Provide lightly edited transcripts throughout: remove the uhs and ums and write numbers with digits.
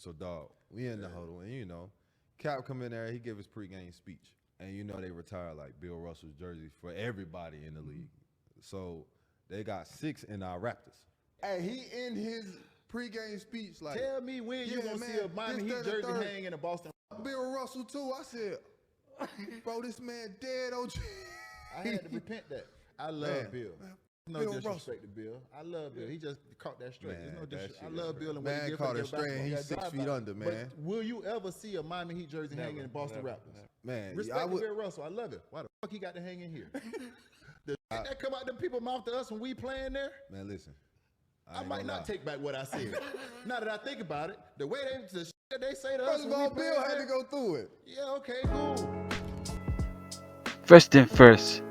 So, dog, we in the huddle, and Cap come in there, he give his pregame speech, and they retire like Bill Russell's jersey for everybody in the league. So they got 6 in our Raptors. Hey, he in his pregame speech like, tell me when you gonna see a Miami Heat jersey hang in a Boston. Bill Russell too. I said, bro, this man dead. OG. I had to repent that. I love Bill. No disrespect to Bill. I love Bill. He just caught that straight. Man, no disrespect. I love Bill and man, what he did caught it straight. And he's 6 feet under, man. But will you ever see a Miami Heat jersey hanging in Boston Raptors? Man, respect to Bill Russell. I love it. Why the fuck he got to hang in here? That come out them people mouth to us when we playing there. Man, listen. I might not take back what I said. Now that I think about it, the way the shit that they say to us. First of all, Bill had to go through it. Yeah, okay, cool. First thing first,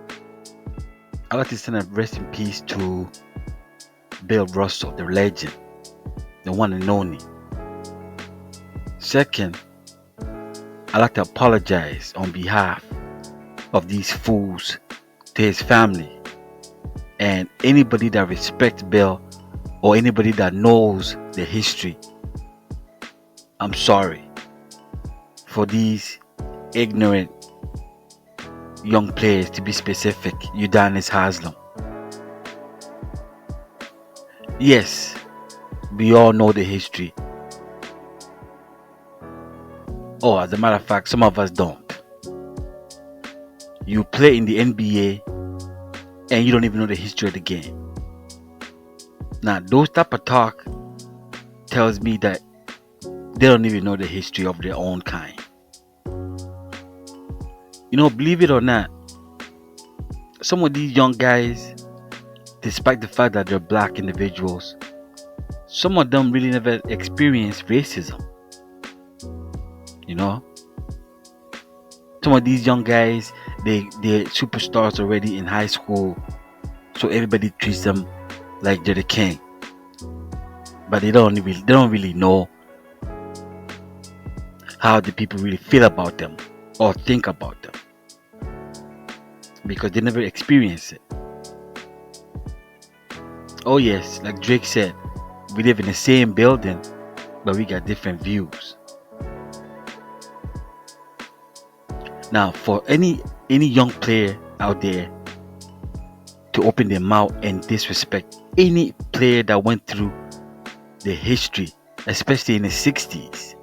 I'd like to send a rest in peace to Bill Russell, the legend, the one and only. Second, I'd like to apologize on behalf of these fools to his family and anybody that respects Bill or anybody that knows the history. I'm sorry for these ignorant young players, to be specific, Udonis Haslam. Yes, we all know the history. Oh, as a matter of fact, some of us don't. You play in the NBA and you don't even know the history of the game. Now, those type of talk tells me that they don't even know the history of their own kind. Believe it or not, some of these young guys, despite the fact that they're black individuals, some of them really never experienced racism. Some of these young guys, they're superstars already in high school, so everybody treats them like they're the king. But they don't really know how the people really feel about them or think about them, because they never experience it. Oh yes, like Drake said, we live in the same building, but we got different views. Now, for any young player out there to open their mouth and disrespect any player that went through the history, especially in the 60s,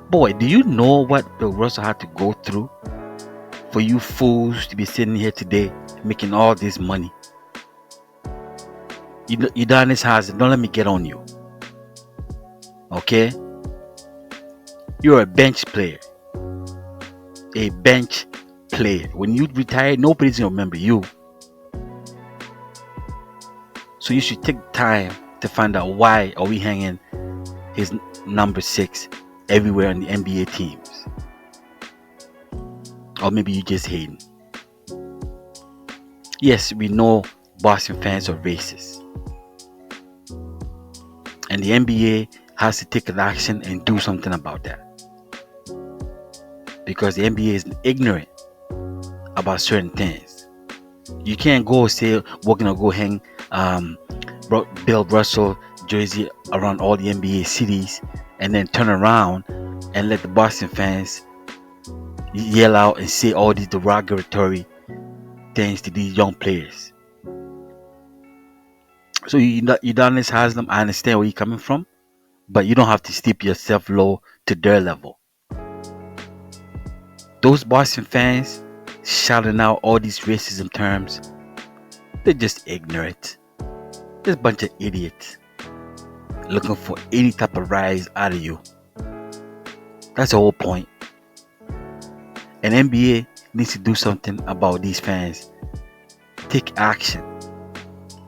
boy, do you know what Bill Russell had to go through for you fools to be sitting here today making all this money? Udonis Haslam, don't let me get on you. Okay? You're a bench player. A bench player. When you retire, nobody's gonna remember you. So you should take time to find out why are we hanging his number 6 everywhere on the NBA teams. Or maybe you just hating. Yes, we know Boston fans are racist. And the NBA has to take an action and do something about that. Because the NBA is ignorant about certain things. You can't go say we're gonna go hang Bill Russell jersey around all the NBA cities and then turn around and let the Boston fans yell out and say all these derogatory things to these young players. So Udonis Haslam, I understand where you're coming from, but you don't have to steep yourself low to their level. Those Boston fans shouting out all these racism terms, they're just ignorant. Just a bunch of idiots looking for any type of rise out of you. That's the whole point. And NBA needs to do something about these fans. Take action.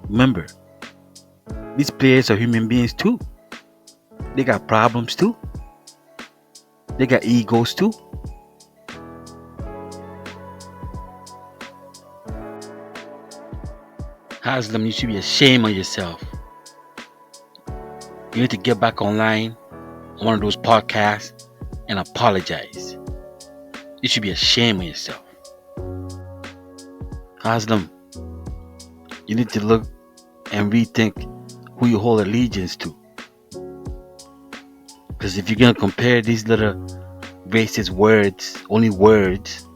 Remember, these players are human beings too. They got problems too. They got egos too. Haslam, you should be ashamed of yourself. You need to get back online on one of those podcasts and apologize. You should be ashamed of yourself. Haslam, you need to look and rethink who you hold allegiance to. Because if you're gonna compare these little racist words, only words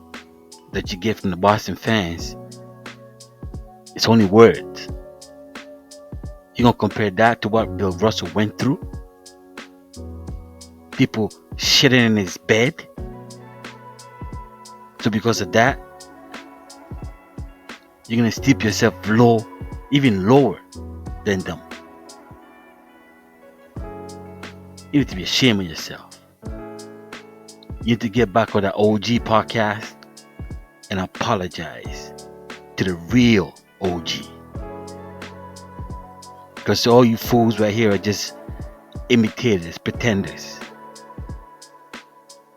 that you get from the Boston fans, it's only words. You're gonna compare that to what Bill Russell went through? People shitting in his bed. So because of that, you're gonna steep yourself low, even lower than them. You need to be ashamed of yourself. You need to get back on that OG podcast and apologize to the real OG. Because all you fools right here are just imitators, pretenders.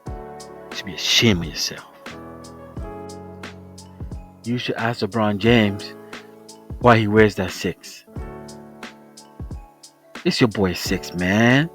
You should be ashamed of yourself. You should ask LeBron James why he wears that 6. It's your boy 6, man.